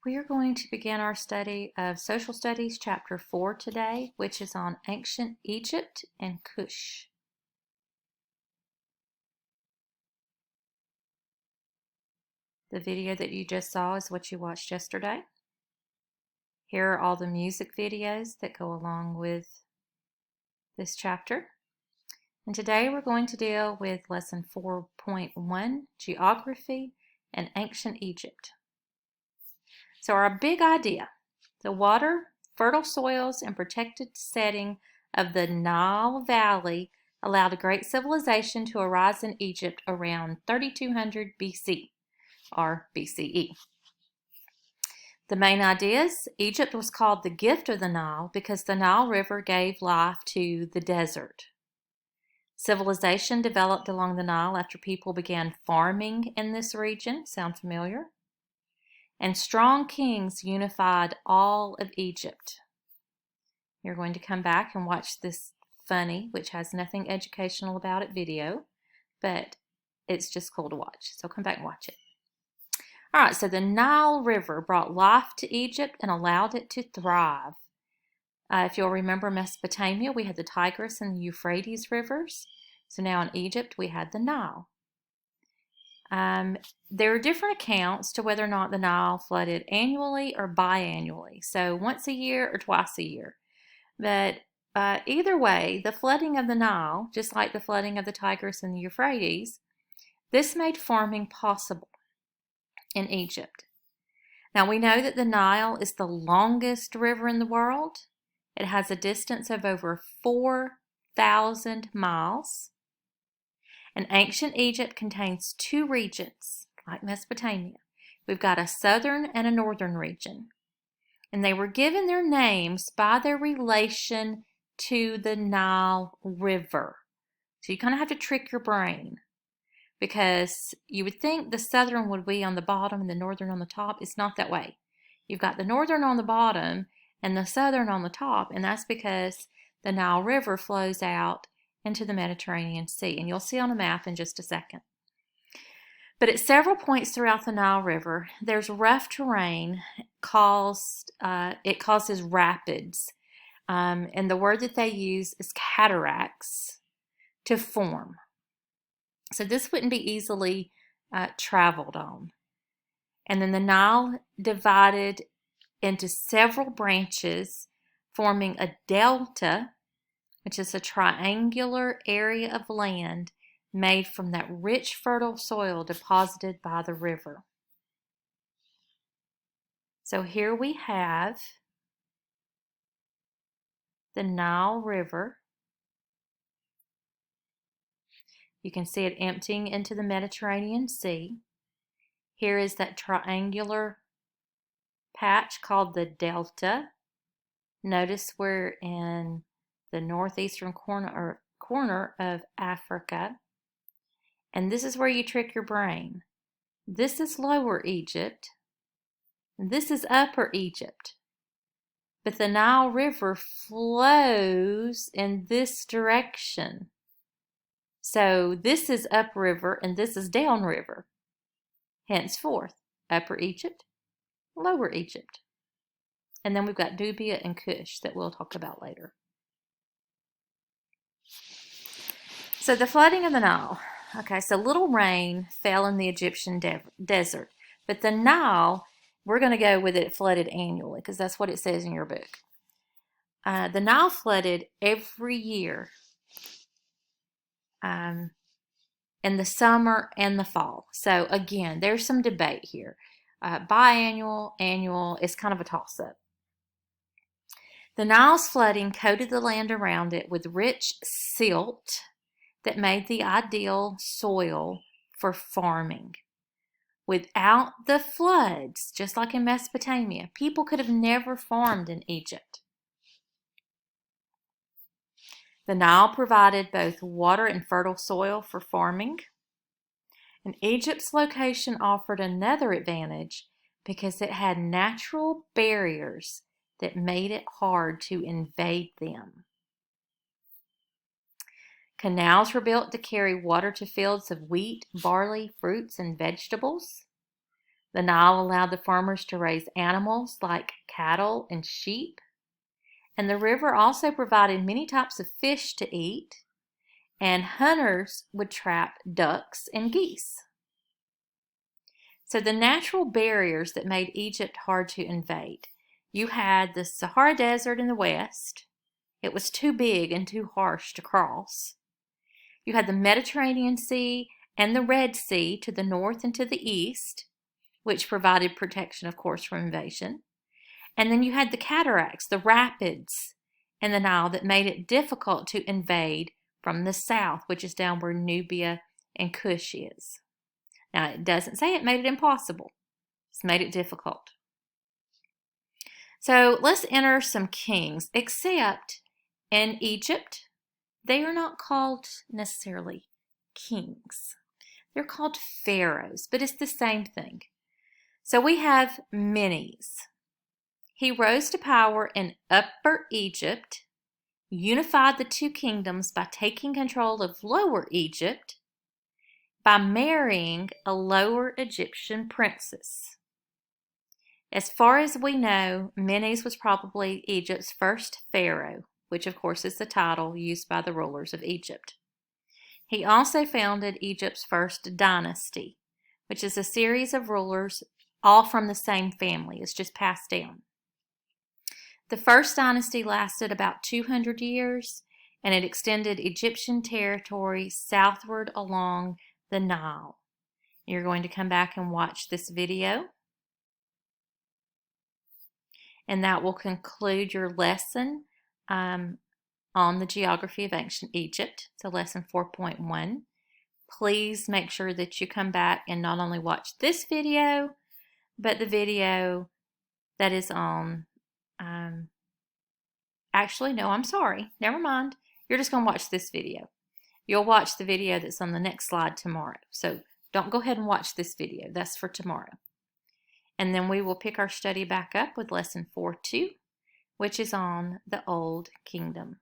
We are going to begin our study of Social Studies Chapter 4 today, which is on ancient Egypt and Kush. The video that you just saw is what you watched yesterday. Here are all the music videos that go along with this chapter. And today we're going to deal with Lesson 4.1, Geography and Ancient Egypt. So our big idea, the water, fertile soils, and protected setting of the Nile Valley allowed a great civilization to arise in Egypt around 3200 BC or BCE. The main ideas: Egypt was called the gift of the Nile because the Nile River gave life to the desert. Civilization developed along the Nile after people began farming in this region. Sound familiar? And strong kings unified all of Egypt. You're going to come back and watch this funny, which has nothing educational about it, video, but it's just cool to watch. So come back and watch it. All right, so the Nile River brought life to Egypt and allowed it to thrive. If you'll remember Mesopotamia, we had the Tigris and the Euphrates rivers. So now in Egypt, we had the Nile. There are different accounts to whether or not the Nile flooded annually or biannually, so once a year or twice a year. But either way, the flooding of the Nile, just like the flooding of the Tigris and the Euphrates, this made farming possible in Egypt. Now we know that the Nile is the longest river in the world. It has a distance of over 4,000 miles. And ancient Egypt contains two regions, like Mesopotamia. We've got a southern and a northern region. And they were given their names by their relation to the Nile River. So you kind of have to trick your brain, because you would think the southern would be on the bottom and the northern on the top. It's not that way. You've got the northern on the bottom and the southern on the top, and that's because the Nile River flows out into the Mediterranean Sea, and you'll see on a map in just a second. But at several points throughout the Nile River, there's rough terrain it causes rapids, and the word that they use is cataracts to form. So this wouldn't be easily traveled on. And then the Nile divided into several branches, forming a delta, which is a triangular area of land made from that rich, fertile soil deposited by the river. So here we have the Nile River. You can see it emptying into the Mediterranean Sea. Here is that triangular patch called the delta. Notice we're in the northeastern corner of Africa. And this is where you trick your brain. This is Lower Egypt. This is Upper Egypt. But the Nile River flows in this direction. So this is upriver and this is downriver. Henceforth, Upper Egypt, Lower Egypt. And then we've got Nubia and Kush that we'll talk about later. So the flooding of the Nile. Okay, so little rain fell in the Egyptian desert. But the Nile, we're going to go with it flooded annually because that's what it says in your book. The Nile flooded every year in the summer and the fall. So again, there's some debate here. Biannual, annual is kind of a toss-up. The Nile's flooding coated the land around it with rich silt that made the ideal soil for farming. Without the floods, just like in Mesopotamia, people could have never farmed in Egypt. The Nile provided both water and fertile soil for farming. And Egypt's location offered another advantage because it had natural barriers that made it hard to invade them. Canals were built to carry water to fields of wheat, barley, fruits, and vegetables. The Nile allowed the farmers to raise animals like cattle and sheep. And the river also provided many types of fish to eat, and hunters would trap ducks and geese. So the natural barriers that made Egypt hard to invade. You had the Sahara Desert in the west. It was too big and too harsh to cross. You had the Mediterranean Sea and the Red Sea to the north and to the east, which provided protection, of course, from invasion. And then you had the cataracts, the rapids in the Nile that made it difficult to invade from the south, which is down where Nubia and Kush is. Now, it doesn't say it made it impossible. It's made it difficult. So let's enter some kings, except in Egypt, they are not called necessarily kings. They're called pharaohs, but it's the same thing. So we have Menes. He rose to power in Upper Egypt, unified the two kingdoms by taking control of Lower Egypt, by marrying a Lower Egyptian princess. As far as we know, Menes was probably Egypt's first pharaoh, which of course is the title used by the rulers of Egypt. He also founded Egypt's first dynasty, which is a series of rulers all from the same family. It's just passed down. The first dynasty lasted about 200 years, and it extended Egyptian territory southward along the Nile. You're going to come back and watch this video. And that will conclude your lesson on the geography of ancient Egypt. So lesson 4.1. Please make sure that you come back and not only watch this video, but the video that is on, actually, no, I'm sorry. Never mind. You're just going to watch this video. You'll watch the video that's on the next slide tomorrow. So don't go ahead and watch this video. That's for tomorrow. And then we will pick our study back up with lesson 4.2, which is on the Old Kingdom.